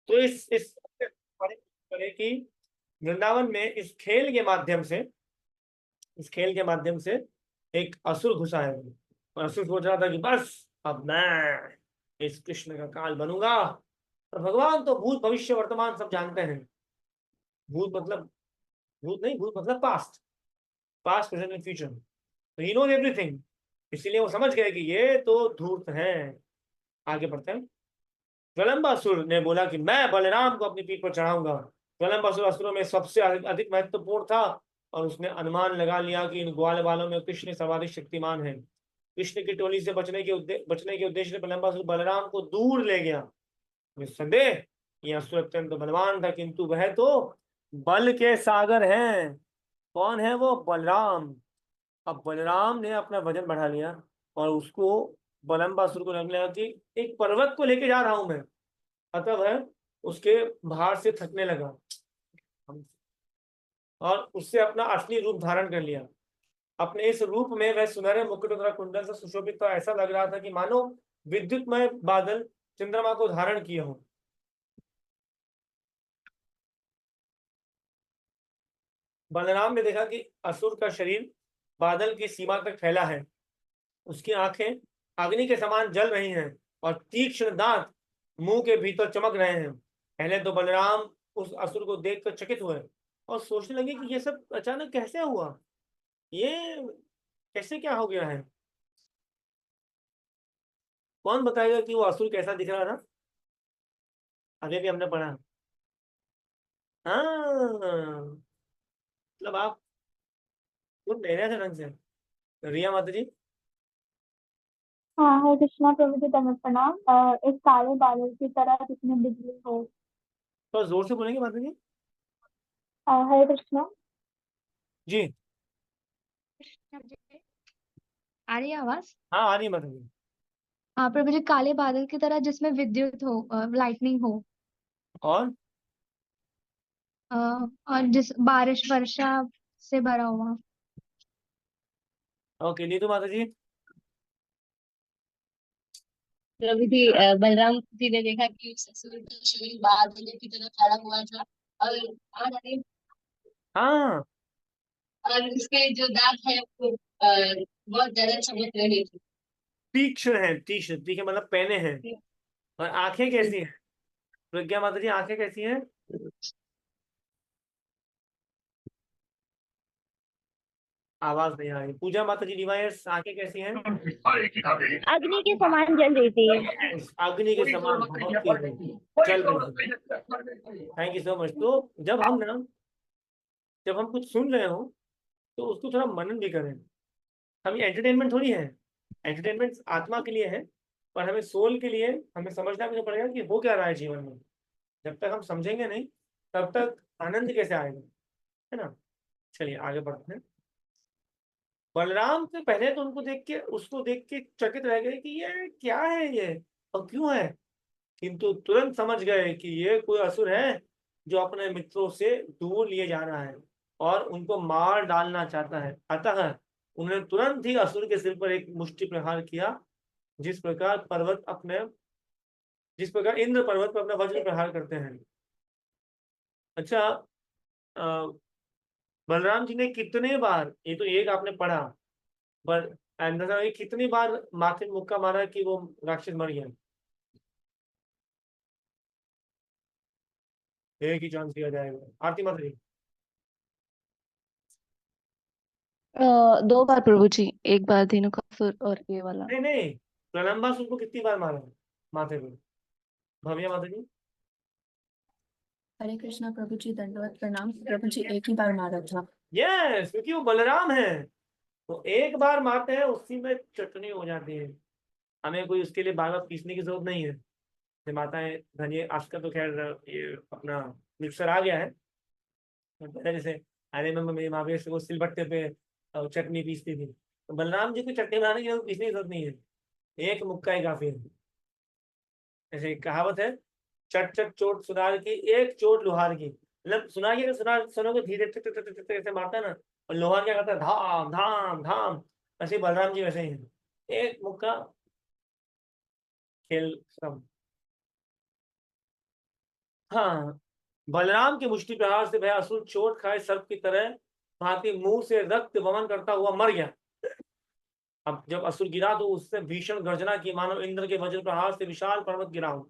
तो इस पढ़े कि वृंदावन में इस खेल के माध्यम से, एक असुर घुसा है। और असुर सोच रहा था कि बस अब मैं इस कृष्ण का काल बनूंगा। और भगवान तो भूत भविष्य वर्तमान सब जानते हैं। भूत मतलब, भूत नहीं, भूत मतलब पास्ट, प्रेजेंट एंड फ्यूचर। तो ही नोज एवरीथिंग। इसीलिए वो समझ गए कि ये तो धूर्त है। आगे बढ़ते हैं। ज्वलंबासुर ने बोला कि मैं बलराम को अपनी पीठ पर चढ़ाऊंगा। ज्वलंबासुर असुरों में सबसे अधिक महत्वपूर्ण था, और उसने अनुमान लगा लिया कि इन ग्वाल बालों में कृष्ण सर्वाधिक शक्तिमान है। कृष्ण की टोली से बचने के उद्देश्य से ज्वलंबासुर बलराम को दूर ले गया। निस्संदेह यह असुर अत्यंत बलवान था, किंतु वह तो बल के सागर हैं। कौन है वो? बलराम। अब बलराम ने अपना वजन बढ़ा लिया, और उसको बलम्बासुर को लगने लगा कि एक पर्वत को लेके जा रहा हूं मैं। अतः वह उसके भार से थकने लगा, और उससे अपना असली रूप धारण कर लिया। अपने इस रूप में वह सुनहरे मुकुट तथा कुंडल से सुशोभित था। ऐसा लग रहा था कि मानो विद्युतमय बादल चंद्रमा को धारण किए हों। बलराम ने देखा कि असुर का शरीर बादल की सीमा तक फैला है। उसकी आंखें अग्नि के समान जल रही हैं, और तीक्ष्ण दांत मुंह के भीतर चमक रहे हैं। पहले तो बलराम उस असुर को देखकर चकित हुए, और सोचने लगे कि ये सब अचानक कैसे हुआ, ये कैसे क्या हो गया है। कौन बताएगा कि वो असुर कैसा दिख रहा था? आगे भी हमने पढ़ा। हाँ, मतलब आप खुद ले रहे थे ढंग से। रिया माता जी। हाँ, हरे कृष्णा प्रभु जी, दंडवत प्रणाम। इस काले बादल की तरह जिसमें बिजली हो। थोड़ा जोर से बोलेंगे माता जी? हरे कृष्णा। जी। आ रही है आवाज? हाँ, आ रही है माता जी। हाँ प्रभु जी, काले बादल की तरह जिसमें विद्युत हो, लाइटनिंग हो। और अ, और जिस बारिश वर्षा से भरा हुआ। ओके, नीतू माता जी। प्रभु जी, बलराम जी ने देखा कि उस असुर का शरीर बादल की तरह खड़ा हुआ था, और और हाँ, और उसके जो दांत है वो बहुत ज्यादा चमक रहे थे। तीक्ष्ण है। तीक्ष्ण, तीक्ष्ण मतलब पैने हैं। और आंखें कैसी हैं प्रज्ञा माता जी? आंखें कैसी हैं? आवाज नहीं आ रही। पूजा माता जी डिवाइस, आंखें कैसी हैं? अग्नि के समान जल रही थी। Yes, अग्नि के समान बहुत तेज है, चल रही थी। Thank you so much. तो जब हम कुछ सुन रहे हो, तो उसको थोड़ा मनन भी करें। हम ये एंटरटेनमेंट थोड़ी है। एंटरटेनमेंट आत्मा के लिए है, पर हमें सोल के लिए हमें समझना भी तो पड़ेगा कि हो क्या रहा है जीवन में। जब तक हम समझेंगे नहीं, तब तक आनंद कैसे आएगा, है ना? चलिए आगे बढ़ते हैं। बलराम से पहले तो उसको देख के चकित रह गए कि ये क्या है, ये और क्यों है। किंतु तुरंत समझ गए कि ये कोई असुर है, जो अपने मित्रों से दूर लिए जा रहा है और उनको मार डालना चाहता है। अतः उन्होंने तुरंत ही असुर के सिर पर एक मुष्टि प्रहार किया। जिस प्रकार पर्वत अपने जिस प्रकार इंद्र पर्वत पर अपना वज्र प्रहार करते हैं। अच्छा, अ, बलराम जी ने कितने बार, ये तो एक आपने पढ़ा, पर अंदर ये कितनी बार माथे में मुक्का मारा कि वो राक्षस मर गया? एक ही चांस दिया जाएगा। आरती माता जी। 2 बार प्रभु जी, एक बार धेनुकासुर और ये वाला। नहीं नहीं, प्रलंबासुर को कितनी बार मारा माथे पे? भव्य माता जी। हरे कृष्णा प्रभु जी, दंडवत प्रणाम प्रभु जी, एक ही बार मारा था। यस, क्योंकि वो बलराम है। तो एक बार मारते हैं, उसी में चटनी हो जाती है। हमें कोई उसके लिए बार बार पीसने की जरूरत नहीं है। ये माताएं धनिया आजकल तो खैर ये अपना मिक्सर आ गया है। पहले जैसे अरे मैं मेरी माँ भी वो सिलबट्टे पे चटनी पीसती थी। तो बलराम जी को चटनी बनाने की पीसने की जरूरत नहीं है। एक मुक्का ही काफी है। ऐसे एक कहावत है, चट चट चोट सुनार की, एक चोट लोहार की। मतलब सुनार की, सुनार सुनो को धीरे टिक टिक टिक टिक ऐसे मारता है ना, और लोहार क्या करता है, धाम धाम धाम। ऐसे बलराम जी वैसे ही हैं। एक मुक्का, खेल खत्म। हाँ, बलराम के मुष्टि प्रहार से वह असुर चोट खाए सर्प की तरह भांति मुंह से रक्त वमन करता हुआ मर गया। अब जब असुर गिरा तो उसने भीषण गर्जना की, मानो इंद्र के वज्र प्रहार से विशाल पर्वत गिरा हो।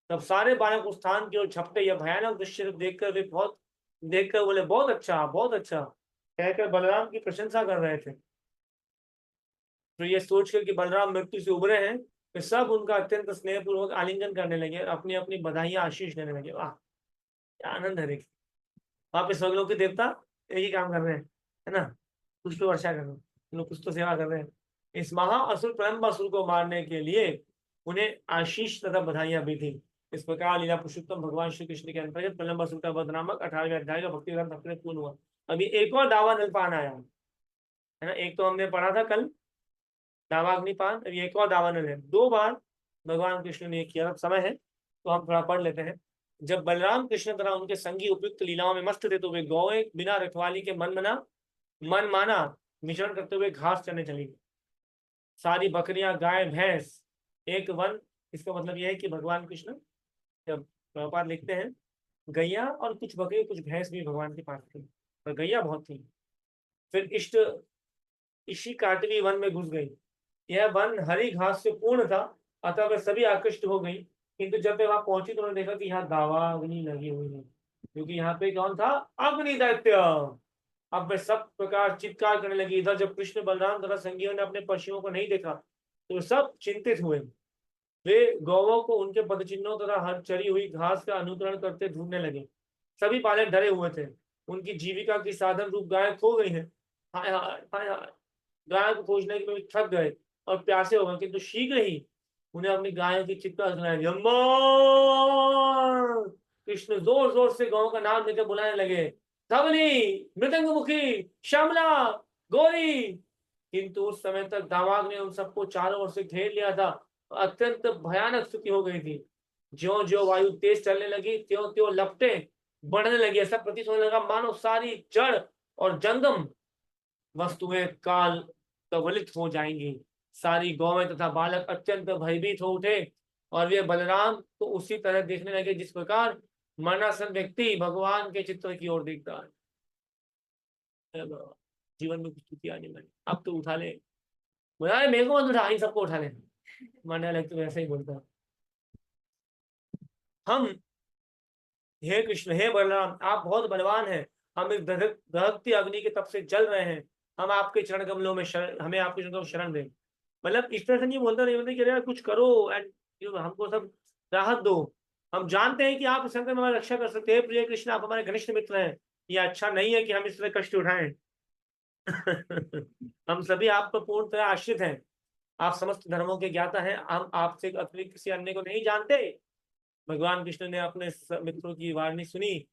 तब सारे बालक उस स्थान की ओर झपटे। यह भयानक दृश्य देखकर बोले, बहुत अच्छा, बहुत अच्छा कहकर बलराम की प्रशंसा कर रहे थे। तो ये सोचकर कि बलराम मृत्यु से उबरे हैं, वे सब उनका अत्यंत स्नेहपूर्वक आलिंगन करने लगे और अपनी अपनी बधाइयां आशीष देने लगे। वाह, क्या आनंद है। देखिए, वहां पे स्वर्गलोक के देवता एक ही काम कर रहे हैं, है ना, कुछ तो वर्षा कर रहे हैं, लोग कुछ तो सेवा कर रहे हैं। इस महाअसुर प्रलंबासुर को मारने के लिए उन्हें आशीष तथा बधाइयां भी थी। इस प्रकार लीला पुरुषोत्तम भगवान श्री कृष्ण के अंतर्गत प्रलंबासुर का वध नामक 18वें अध्याय का भक्ति ग्रंथ अपने पूर्ण हुआ। अभी एक और दावानलपान आया है ना, एक तो हमने पढ़ा था कल दावाग्निपान, अभी एक और दावानल है। 2 बार भगवान कृष्ण ने किया। अब समय है तो हम थोड़ा पढ़ लेते हैं। जब बलराम कृष्ण तथा उनके संगी उपयुक्त लीलाओं में मस्त थे तो वे गौएं बिना रखवाली के मन माना मिश्रण करते हुए घास चरने चली गई। सारी बकरियां, गाय, भैंस एक वन। इसका मतलब यह है कि भगवान कृष्ण, जब प्रभुपाद लिखते हैं, गैया और कुछ बकरी कुछ भैंस भी भगवान के पास थी, पर गैया बहुत थी। फिर इसी काटवी वन में घुस गई। यह वन हरी घास से पूर्ण था, अतः वे सभी आकृष्ट हो गई। किंतु जब वे वहां पहुंची तो उन्होंने देखा कि यहाँ दावा अग्नि लगी हुई है, क्योंकि यहाँ पे कौन था? अग्नि दैत्य। अब वे सब प्रकार चित्कार करने लगी। इधर जब कृष्ण, बलराम तथा संगियों ने अपने पशुओं को नहीं देखा तो सब चिंतित हुए। वे गौवों को उनके पदचिन्हों तथा हर चरी हुई घास का अनुकरण करते ढूंढने लगे। सभी बालक डरे हुए थे, उनकी जीविका की साधन रूप गाय खो गई है। हाय हाय हाय हाय, गाय को खोजने के लिए थक गए और प्यासे हो गए, किंतु शीघ्र ही उन्हें अपनी गायों की चित्कार सुनाई दी। अम्मा! कृष्ण जोर जोर से गौ का नाम लेकर बुलाने लगे, धवली, मृदंग मुखी, श्यामला, गौरी। किंतु उस समय तक दावाग ने उन सबको चारों ओर से घेर लिया था। अत्यंत भयानक स्थिति हो गई थी। ज्यो ज्यो वायु तेज चलने लगी, त्यों त्यों लपटे बढ़ने लगी। ऐसा प्रतीत होने लगा मानो सारी जड़ और जंगम वस्तुएं काल कवलित हो जाएंगी। सारी गौएं तथा बालक अत्यंत भयभीत हो उठे और वे बलराम को उसी तरह देखने लगे जिस प्रकार मरणासन व्यक्ति भगवान के चित्र की ओर देखता है। जीवन में कुछ स्थिति आने लगी, अब तो उठा ले, बोला मेरे को मत उठा, इन सबको उठा ले। मरने लगे तो वैसे ही बोलता, हम, हे कृष्ण, हे बलराम, आप बहुत बलवान हैं। हम इस दहकती अग्नि के तप से जल रहे हैं। हम आपके चरण कमलों में हमें आपके चरण कमलों में शरण दें। मतलब इस तरह से नहीं बोलता, नहीं बोलते कि यार कुछ करो एंड हमको सब राहत दो। हम जानते हैं कि आप संकट में हमारी रक्षा कर सकते हैं। प्रिय कृष्ण, आप हमारे घनिष्ठ मित्र हैं। ये अच्छा नहीं है कि हम इस तरह कष्ट उठाएं। हम सभी आप पर पूर्ण तरह आश्रित हैं। आप समस्त धर्मों के ज्ञाता हैं। हम आपसे अतिरिक्त किसी अन्य को नहीं जानते। भगवान कृष्ण ने अपने मित्रों की वाणी सुनी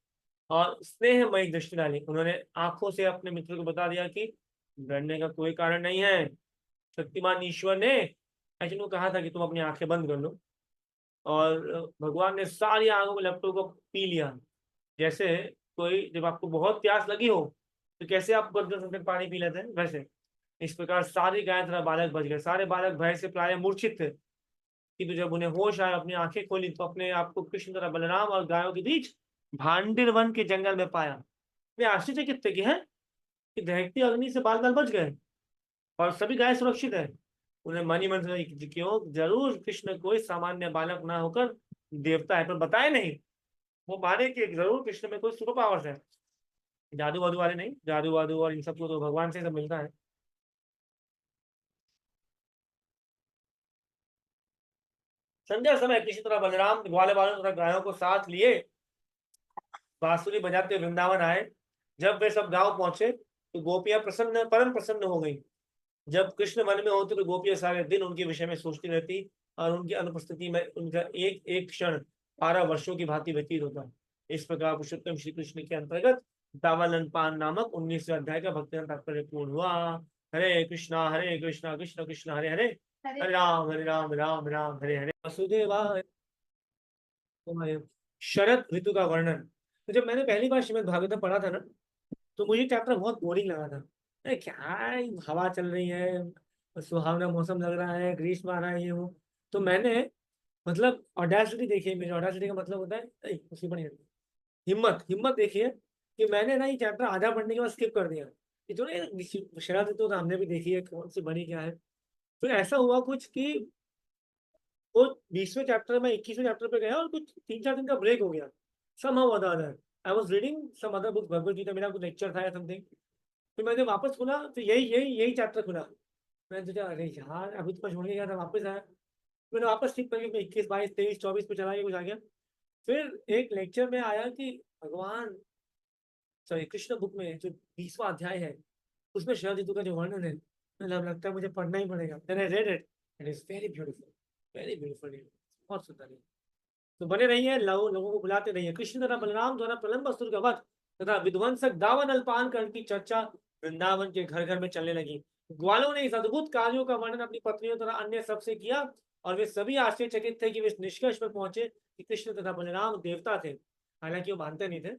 और स्नेहमयी दृष्टि डाली। उन्होंने आंखों से अपने मित्र को बता दिया कि डरने का कोई कारण नहीं है। शक्तिमान ईश्वर ने अर्जुन को कहा था कि तुम अपनी आंखें बंद कर लो, और भगवान ने सारी आंखों के लपटों को पी लिया। जैसे कोई, जब आपको बहुत प्यास लगी हो तो कैसे आप गर्दन से पानी पी लेते हैं, वैसे इस प्रकार सारी गाय तथा बालक बच गए। सारे बालक भय से प्राय मूर्छित थे, किंतु जब उन्हें होश आया, अपनी आंखें खोली तो अपने आप को कृष्ण तथा बलराम और गायों के बीच भांडिर वन के जंगल में पाया। वे आश्चर्यचकित थे कि है कि दहकती अग्नि से बाल बाल बच गए और सभी गाय सुरक्षित है। उन्हें मन ही मन से क्यों, जरूर कृष्ण कोई सामान्य बालक ना होकर देवता है, पर बताए नहीं। वो माने कि जरूर कृष्ण में कोई सुपर पावर्स है। जादू वादू वाले नहीं, जादू वादू और इन सबको तो भगवान से सब मिलता है। संध्या समय किसी तरह बलराम ग्वाले बालों तथा गायों को साथ लिए बांसुरी बजाते वृंदावन आए। जब वे सब गांव पहुंचे तो गोपियां परम प्रसन्न हो गई। जब कृष्ण मन में होते तो गोपियां सारे दिन उनके विषय में सोचती रहती और उनकी अनुपस्थिति में उनका एक एक क्षण 12 वर्षों की भांति व्यतीत होता। इस प्रकार पुरुषोत्तम श्री कृष्ण के अंतर्गत दावानल पान नामक 19वें अध्याय का भक्ति तात्पर्य पूर्ण हुआ। हरे कृष्णा कृष्ण कृष्ण हरे हरे, हरे राम राम राम हरे हरे। वसुदेवाय। शरद ऋतु का वर्णन। तो जब मैंने पहली बार श्रीमद् भागवतम पढ़ा था ना, तो मुझे चैप्टर बहुत बोरिंग लगा था। अरे क्या हवा चल रही है, सुहावना मौसम लग रहा है, ग्रीष्म आ रहा है, ये वो। तो मैंने मतलब ऑडेसिटी देखिए, मेरी ऑडेसिटी का मतलब होता है उसकी बड़ी हिम्मत, हिम्मत देखिए कि मैंने ना ये चैप्टर आधा पढ़ने के बाद स्किप कर दिया। ये जो ना शरारत तो हमने भी देखी है, कौन सी बनी क्या है। फिर ऐसा हुआ कुछ कि वो 20वें चैप्टर में 21वें चैप्टर पे गया और कुछ 3-4 दिन का ब्रेक हो गया। somehow or the other I was reading some other book, Bhagavad Gita, मेरा कुछ लेक्चर था या समथिंग। फिर मैंने वापस खुला तो यही चैप्टर खुला। मैंने सोचा अरे यार अभी तो मैं छोड़ के गया था, वापस आया। मैंने वापस ठीक करके 21, 22, 23, 24 पे चला गया, कुछ आ गया। फिर एक लेक्चर में आया कि भगवान सॉरी कृष्ण बुक में जो 20वां अध्याय है उसमें शरद ऋतु का जो वर्णन है, मतलब लगता है मुझे पढ़ना ही पड़ेगा। Then I read it. It is very beautiful, very beautiful. बहुत सुंदर है। तो बने रहिए, लोगों को बुलाते रहिए। कृष्ण तथा बलराम द्वारा प्रलंब असुर का वध तथा विध्वंसक दावन अल्पान कर्ण की चर्चा वृंदावन के घर घर में चलने लगी। ग्वालों ने इस अद्भुत कार्यों का वर्णन अपनी पत्नियों तथा अन्य सबसे किया और वे सभी आश्चर्यचकित थे कि वे इस निष्कर्ष पर पहुंचे कि कृष्ण तथा बलराम देवता थे। हालांकि वो मानते नहीं थे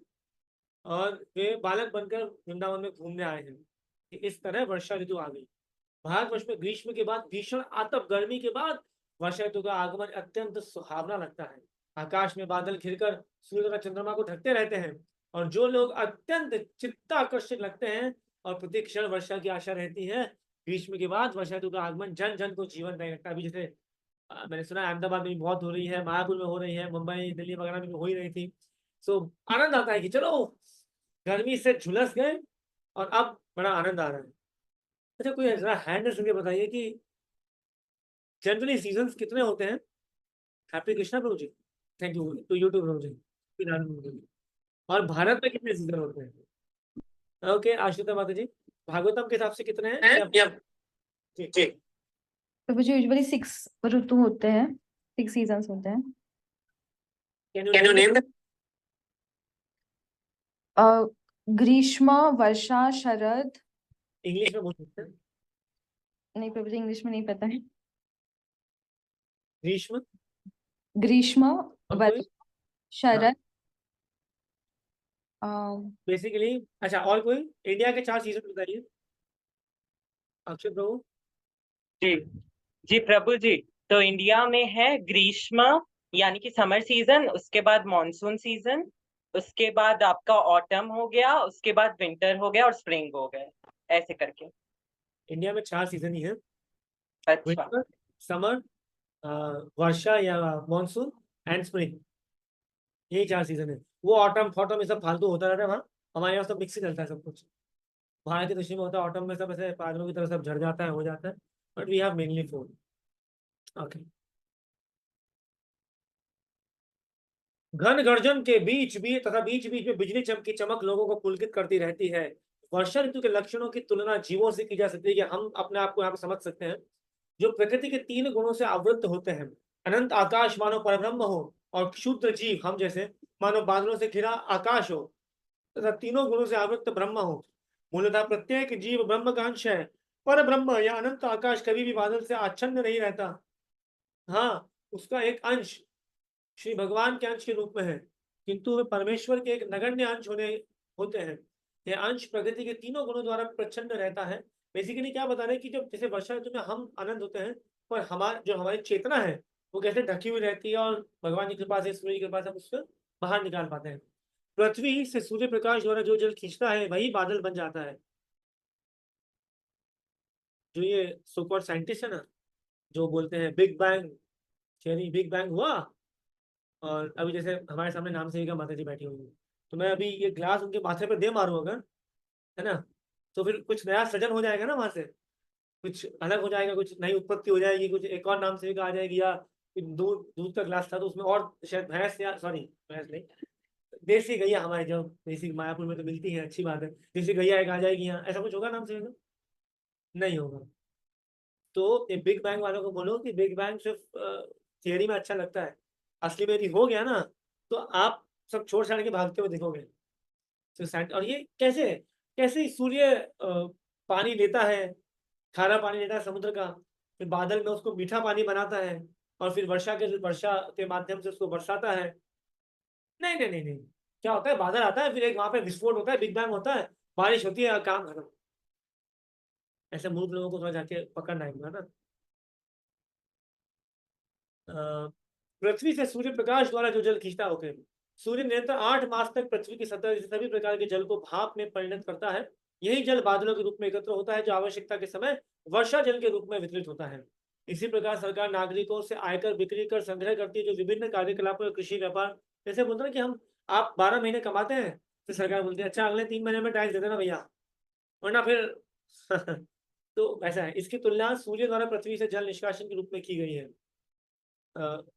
और वे बालक बनकर वृंदावन में घूमने आए हैं कि इस तरह वर्षा ऋतु आ गई। भारतवर्ष में ग्रीष्म के बाद भीषण आतप गर्मी के बाद वर्षा ऋतु का आगमन अत्यंत सुहावना लगता है। आकाश में बादल घिरकर सूर्य तथा चंद्रमा को ढकते रहते हैं और जो लोग अत्यंत चित्ताकर्षक लगते हैं और प्रत्येक क्षण वर्षा की आशा रहती है। ग्रीष्म के बाद वर्षा ऋतु का आगमन जन जन को जीवन देने लगता है। अभी जैसे मैंने सुना अहमदाबाद में भी बहुत हो रही है, मायापुर में हो रही है, मुंबई दिल्ली वगैरह में भी हो ही रही थी। सो आनंद आता है कि चलो गर्मी से झुलस गए और अब बड़ा आनंद आ रहा है। अच्छा कोई जरा हैंड करके बताइए कि जनरली सीजन्स कितने होते हैं? Happy Krishna Prabhu ji, thank you to YouTube Prabhu ji. और भारत में कितने सीजन होते हैं? ओके आश्रिता माता जी, भागवतम के हिसाब से कितने हैं? जी प्रभु जी यूजुअली 6 ऋतु होते हैं, 6 सीजन्स होते हैं। कैन यू नेम ग्रीष्म, वर्षा, शरद। इंग्लिश में बोल सकते हैं? नहीं प्रभु जी इंग्लिश में नहीं पता है। ग्रीष्म ग्रीष्म, और कोई? वर्षा, शरद। बेसिकली अच्छा और कोई? इंडिया के 4 सीजन बताइए अक्षय प्रभु। जी जी प्रभु जी, तो इंडिया में है ग्रीष्म यानी कि समर सीजन, उसके बाद मॉनसून सीजन, उसके बाद आपका ऑटम हो गया, उसके बाद विंटर हो गया और स्प्रिंग हो गया, ऐसे करके। इंडिया में 4 सीजन ही है, अच्छा विंटर, समर, वर्षा या मॉनसून एंड स्प्रिंग, यही 4 सीजन है। वो ऑटम फॉटम ये सब फालतू होता रहता है वहाँ, हमारे यहाँ सब मिक्स ही चलता है सब कुछ। भारत की दृष्टि में होता है ऑटम में सब ऐसे पागलों की तरह सब झड़ जाता है, हो जाता है, but we have mainly 4। Okay. घन गर्जन के बीच भी तथा बीच बीच में बिजली चमकी चमक लोगों को पुलकित करती रहती है। वर्षा ऋतु के लक्षणों की तुलना जीवों से की जा सकती है कि हम अपने आप को यहाँ पे समझ सकते हैं, जो प्रकृति के 3 गुणों से आवृत्त होते हैं। अनंत आकाश मानो परब्रह्म हो और क्षुद्र जीव हम जैसे मानो बादलों से घिरा आकाश हो तथा तीनों गुणों से आवृत्त ब्रह्म हो। मूलतः प्रत्येक जीव ब्रह्म का अंश है। पर ब्रह्म या अनंत आकाश कभी भी बादल से आच्छन्न नहीं रहता। हाँ, उसका एक अंश श्री भगवान के अंश के रूप में है, किंतु वे परमेश्वर के एक नगण्य अंश होते हैं। यह अंश प्रकृति के तीनों गुणों द्वारा प्रच्छन्न रहता है। बेसिकली क्या बता रहे हैं कि जब जैसे वर्षा ऋतु में हम आनंद होते हैं, पर हमारी चेतना है वो कैसे ढकी हुई रहती है और भगवान की कृपा से, सूर्य की कृपा से हम उसको बाहर निकाल पाते हैं। पृथ्वी से सूर्य प्रकाश द्वारा जो जल खींचता है वही बादल बन जाता है। जो ये सो कॉल्ड साइंटिस्ट है ना, जो बोलते हैं big bang theory, big bang हुआ और अभी जैसे हमारे सामने नाम से माता जी बैठी हुई है, तो मैं अभी ये ग्लास उनके माथे पर दे मारूं अगर, है ना, तो फिर कुछ नया सृजन हो जाएगा ना, वहां से कुछ अलग हो जाएगा, कुछ नई उत्पत्ति हो जाएगी, कुछ एक और नाम से आ जाएगी। या दूध दूध का ग्लास था तो उसमें और शायद भैंस या सॉरी भैंस नहीं, देसी गैया, हमारे जो देसी मायापुर में तो मिलती है, अच्छी बात है, देसी गैया एक आ जाएगी यहाँ, ऐसा कुछ होगा नाम से? नहीं होगा। तो ये बिग बैंग वालों को बोलो कि बिग बैंग सिर्फ थियरी में अच्छा लगता है, असली में यदि हो गया ना तो आप सब छोड़ छाड़ के भागते हुए दिखोगे। तो और ये कैसे कैसे सूर्य पानी लेता है, खारा पानी लेता है समुद्र का, फिर बादल में उसको मीठा पानी बनाता है और फिर वर्षा के माध्यम से उसको बरसाता है। नहीं नहीं नहीं नहीं, क्या होता है, बादल आता है, फिर एक वहां पे विस्फोट होता है, बिग बैंग होता है, बारिश होती है, काम खत्म। ऐसे मूर्ख लोगों को थोड़ा जाके पकड़ना है ना। पृथ्वी से सूर्य प्रकाश द्वारा जो जल खींचता है ओके, सूर्य निरंतर 8 मास तक पृथ्वी की सतह से सभी प्रकार के जल को भाप में परिणत करता है। यही जल बादलों के रूप में एकत्र होता है, जो आवश्यकता के समय वर्षा जल के रूप में वितरित होता है। इसी प्रकार सरकार नागरिकों से आयकर, बिक्री कर संग्रह करती है, जो विभिन्न कार्यकलापों, कृषि, व्यापार, जैसे बोलते हैं कि हम आप 12 महीने कमाते हैं तो सरकार बोलती है अच्छा अगले 3 महीने में टैक्स दे देना भैया, वरना फिर तो ऐसा है। इसकी तुलना सूर्य द्वारा पृथ्वी से जल निष्कासन के रूप में की गई है।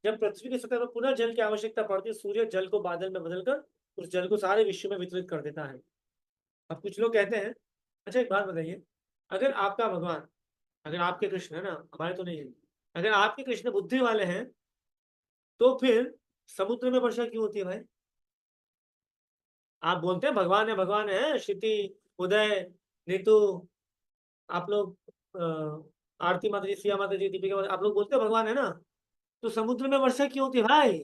जब पृथ्वी की सतह पर पुनः जल की आवश्यकता पड़ती है, सूर्य जल को बादल में बदलकर उस जल को सारे विश्व में वितरित कर देता है। अब कुछ लोग कहते हैं, अच्छा एक बात बताइए, अगर आपका भगवान, अगर आपके कृष्ण है ना, हमारे तो नहीं है, अगर आपके कृष्ण बुद्धि वाले हैं तो फिर समुद्र में वर्षा क्यों होती है भाई? आप बोलते हैं भगवान है, क्षिति, उदय, ऋतु, आप लोग आरती माता जी, सिया माता जी, दीपिका माता, आप लोग बोलते हैं भगवान है ना, तो समुद्र में वर्षा क्यों होती है भाई?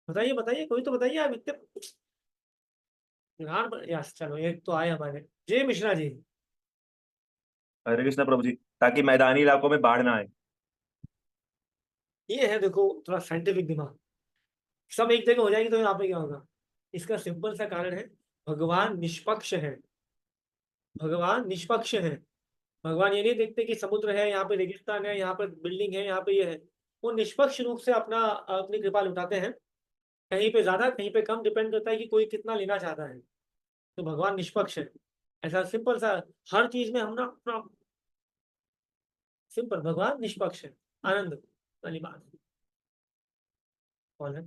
बताइए बताइए, कोई तो बताइए आप इतने यस, चलो एक तो आए हमारे जय मिश्रा जी। हरे कृष्णा प्रभु जी, ताकि मैदानी इलाकों में बाढ़ ना आए। ये है देखो थोड़ा साइंटिफिक दिमाग, सब एक जगह हो जाएगी तो यहाँ पे क्या होगा? इसका सिंपल सा कारण है, भगवान निष्पक्ष है। भगवान निष्पक्ष है। भगवान ये नहीं देखते कि समुद्र है, यहाँ पे रेगिस्तान है, यहाँ पे बिल्डिंग है, यहाँ पे ये है। वो निष्पक्ष रूप से अपनी कृपा लुटाते हैं, कहीं पे ज्यादा कहीं पे कम, डिपेंड करता है कि कोई कितना लेना चाहता है। तो भगवान निष्पक्ष है, ऐसा सिंपल सा हर चीज में हम ना अपना सिंपल, भगवान निष्पक्ष है। आनंद वाली बात कौन है?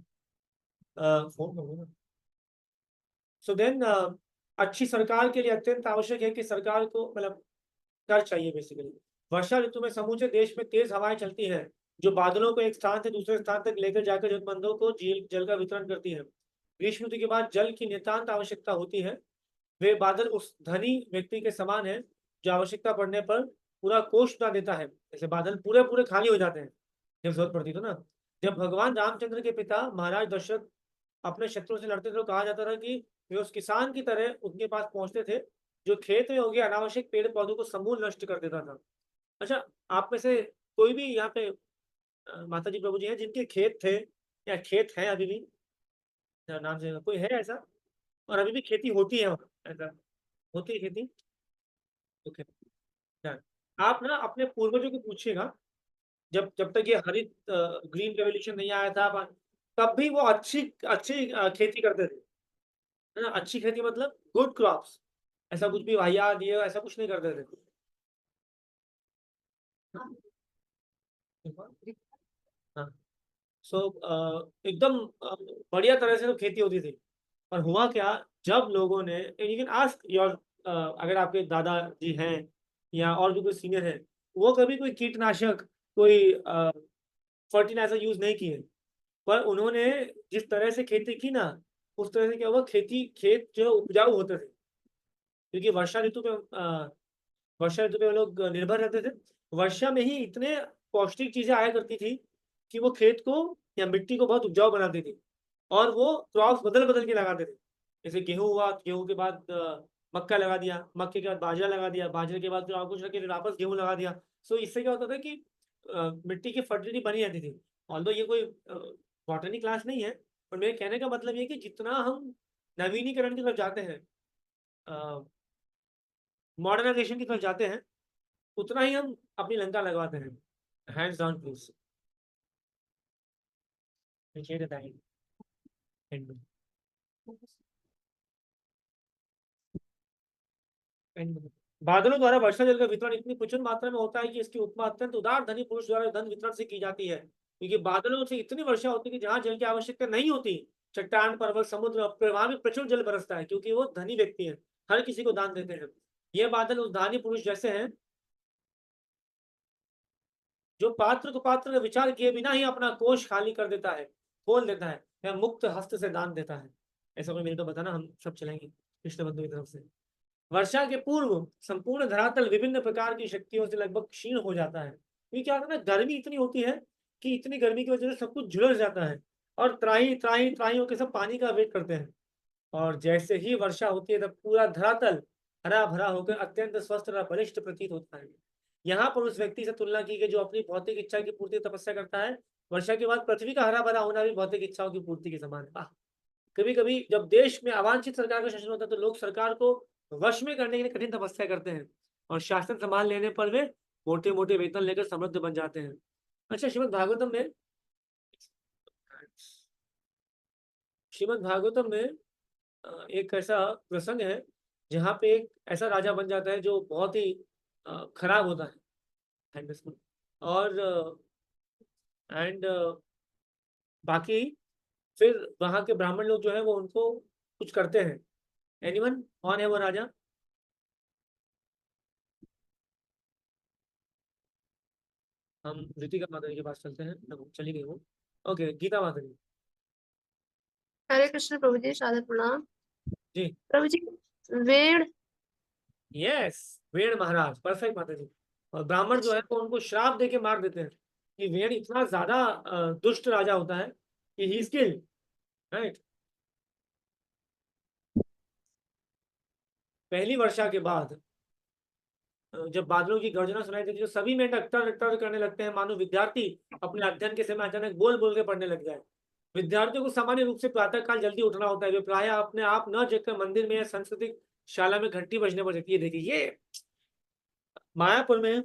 फोन करो ना। सो देन अच्छी सरकार के लिए अत्यंत आवश्यक है कि सरकार को मतलब कर चाहिए बेसिकली। वर्षा ऋतु में समूचे देश में तेज हवाएं चलती हैं, जो बादलों को एक स्थान से दूसरे स्थान तक लेकर जाकर जरूरतमंदों को जल का वितरण करती है। ग्रीष्म ऋतु के बाद जल की नितांत आवश्यकता होती है। वे बादल उस धनी व्यक्ति के समान है जो आवश्यकता पड़ने पर पूरा कोष उड़ा देता है। जैसे बादल पूरे पूरे खाली हो जाते हैं जब जरूरत पड़ती तो ना। जब भगवान रामचंद्र के पिता महाराज दशरथ अपने शत्रुओं से लड़ते थे तो कहा जाता था कि वे उस किसान की तरह उनके पास पहुंचते थे जो खेत में हो गए अनावश्यक पेड़ पौधों को समूल नष्ट कर देता था। अच्छा, आप में से कोई भी यहाँ पे माता जी प्रभु जी हैं जिनके खेत थे या खेत है अभी भी? नाम से कोई है ऐसा? और अभी भी खेती होती है वहाँ, ऐसा होती है खेती? ओके, आप ना अपने पूर्वजों को पूछिएगा, जब जब तक ये हरित ग्रीन रेवोल्यूशन नहीं आया था, तब भी वो अच्छी अच्छी खेती करते थे, है ना? अच्छी खेती मतलब गुड क्रॉप्स, ऐसा कुछ भी वाहियात ये ऐसा कुछ नहीं करते थे। हाँ, सो एकदम बढ़िया तरह से तो खेती होती थी। और हुआ क्या, जब लोगों ने, यू कैन आस्क योर, अगर आपके दादाजी हैं या और भी कोई सीनियर है, वो कभी कोई कीटनाशक, कोई फर्टिलाइजर यूज नहीं किए, पर उन्होंने जिस तरह से खेती की ना, उस तरह से क्या हुआ, खेत जो उपजाऊ होते थे, क्योंकि वर्षा ऋतु पे वो लोग निर्भर रहते थे। वर्षा में ही इतने पौष्टिक चीजें आया करती थी कि वो खेत को या मिट्टी को बहुत उपजाऊ बनाती थी, और वो क्रॉप्स बदल बदल के लगाते थे। जैसे गेहूं हुआ, गेहूं के बाद मक्का लगा दिया, मक्के के बाद बाजरा लगा दिया, बाजरे के बाद फिर और कुछ रख के वापस गेहूं लगा दिया। सो इससे क्या होता था कि मिट्टी की फर्टिलिटी बनी रहती थी। ऑल्दो ये कोई बॉटनी क्लास नहीं है, पर मेरे कहने का मतलब ये कि जितना हम नवीनीकरण की तरफ जाते हैं, मॉडर्नाइजेशन की तरफ जाते हैं, उतना ही हम अपनी लंका लगवाते हैं। Hands down please. बादलों द्वारा वर्षा जल का वितरण इतनी प्रचुर मात्रा में होता है कि इसकी उपमा अत्यंत उदार धनी पुरुष द्वारा धन वितरण से की जाती है, क्योंकि बादलों से इतनी वर्षा होती है कि जहां जल की आवश्यकता नहीं होती, चट्टान, पर्वत, समुद्र, वहां भी प्रचुर जल बरसता है, क्योंकि वो धनी व्यक्ति है, हर किसी को दान देते हैं। ये बादल उस दानी पुरुष जैसे हैं जो पात्र को पात्र का विचार किए बिना ही अपना कोष खाली कर देता है, खोल देता है, या मुक्त हस्त से दान देता है। ऐसा कोई मेरे को बताना, हम सब चलेंगे कृष्ण बंधु की तरफ से। वर्षा के पूर्व संपूर्ण धरातल विभिन्न प्रकार की शक्तियों से लगभग क्षीण हो जाता है। ये क्या होता है ना, गर्मी इतनी होती है कि इतनी गर्मी की वजह से सब कुछ झुलस जाता है, और त्राही त्राही त्राही होकर सब पानी का वेट करते हैं। और जैसे ही वर्षा होती है तब पूरा धरातल हरा भरा होकर अत्यंत स्वस्थ और बलिष्ठ प्रतीत होता है। यहाँ पर उस व्यक्ति से तुलना की गई जो अपनी भौतिक इच्छा की पूर्ति तपस्या करता है, वर्षा के बाद पृथ्वी का हरा भरा होना भी भौतिक इच्छाओं की पूर्ति के समान है। कभी कभी जब देश में अवांछित सरकार का शासन होता है तो लोग सरकार को वश में करने के लिए कठिन तपस्या करते हैं और शासन संभाल लेने पर वे मोटे मोटे वेतन लेकर समृद्ध बन जाते हैं। अच्छा, श्रीमद् भागवतम में एक ऐसा प्रसंग है जहाँ पे एक ऐसा राजा बन जाता है जो बहुत ही खराब होता है और एंड बाकी फिर वहां के ब्राह्मण लोग जो है वो उनको कुछ करते हैं। एनीवन, कौन है वो राजा? हम ऋतिका माता जी के पास चलते हैं, चली गई वो। ओके, गीता माता जी। हरे कृष्ण प्रभु जी, सादर प्रणाम। जी प्रभु जी, वेड़। यस, वेड़ महाराज, परफेक्ट माता जी। और ब्राह्मण जो है वो उनको श्राप देके मार देते हैं कि वेड़ इतना ज्यादा दुष्ट राजा होता है कि ही इज किल्ड, राइट। पहली वर्षा के बाद जब बादलों की गर्जना सुनाई देती है तो सभी में टक्कर टक्कर करने लगते हैं, मानो विद्यार्थी अपने अध्ययन के समय अचानक बोल बोल के पढ़ने लग जाए। विद्यार्थियों को सामान्य रूप से प्रातः काल जल्दी उठना होता है। वे प्राय अपने आप न जगकर मंदिर में या सांस्कृतिक शाला में घंटी बजने पर जाती है। देखिए, ये मायापुर में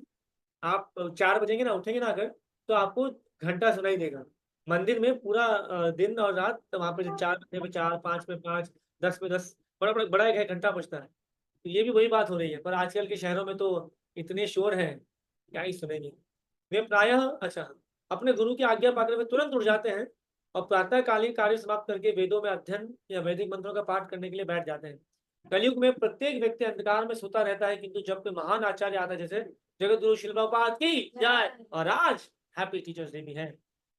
आप 4 बजेंगे ना, उठेंगे ना अगर, तो आपको घंटा सुनाई देगा। मंदिर में पूरा दिन और रात, तो वहां पे 4 बजे में 4, 5 में 5, 10 में 10, बड़ा बड़ा बड़ा एक घंटा बजता है। तो ये भी वही बात हो रही है, पर आजकल के शहरों में तो इतने शोर है, क्या ही सुनेंगे। वे प्रायः अपने गुरु की आज्ञा पाकर वे तुरंत उठ जाते हैं और प्रातःकालीन कार्य समाप्त करके वेदों में अध्ययन या वैदिक मंत्रों का पाठ करने के लिए बैठ जाते हैं। कलयुग में प्रत्येक व्यक्ति अंधकार में सोता रहता है, किंतु जब कोई महान आचार्य आता है, जैसे जगत गुरु श्रील प्रभुपाद की जय, और आज हैप्पी टीचर्स डे भी है,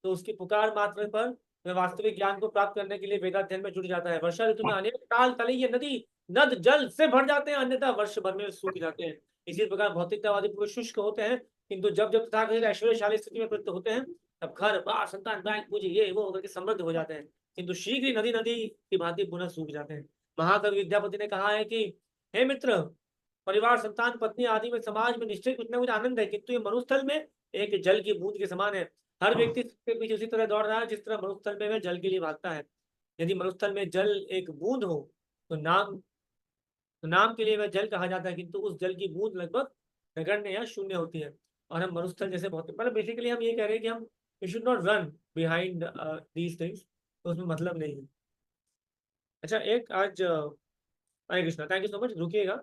तो उसकी पुकार मात्र पर वह वास्तविक ज्ञान को प्राप्त करने के लिए वेदाध्ययन में जुट जाता है। वर्षा ऋतु में अनेक काल तले ये नदी नद जल से भर जाते हैं, अन्यथा वर्ष भर में सूख जाते हैं। इसी प्रकार भौतिकतावादी पुरुष शुष्क होते हैं, किंतु जब जब तथाकथित ऐश्वर्यशाली स्थिति में प्रवृत्त होते हैं तब घर बार संतान बैंक पूंजी ये वो होकर के समृद्ध हो जाते हैं, किंतु शीघ्र ही नदी नदी की भांति पुनः सूख जाते हैं। महाकवि विद्यापति ने कहा है कि हे मित्र, परिवार, संतान, पत्नी आदि में समाज में निश्चय कुछ न कुछ आनंद है, किंतु ये मरुस्थल में एक जल की बूंद के समान है। हर व्यक्ति के पीछे उसी तरह दौड़ रहा है जिस तरह मरुस्थल में वह जल के लिए भागता है। यदि मरुस्थल में जल एक बूंद हो तो नाम के लिए वह जल कहा जाता है, किंतु उस जल की बूंद लगभग नगण्य या शून्य होती है। और हम मरुस्थल जैसे बहुत, मतलब बेसिकली हम ये कह रहे हैं कि हम we should not run behind these things, तो उसमें मतलब नहीं है। अच्छा, एक आज Hare Krishna, thank you so much, रुकिएगा।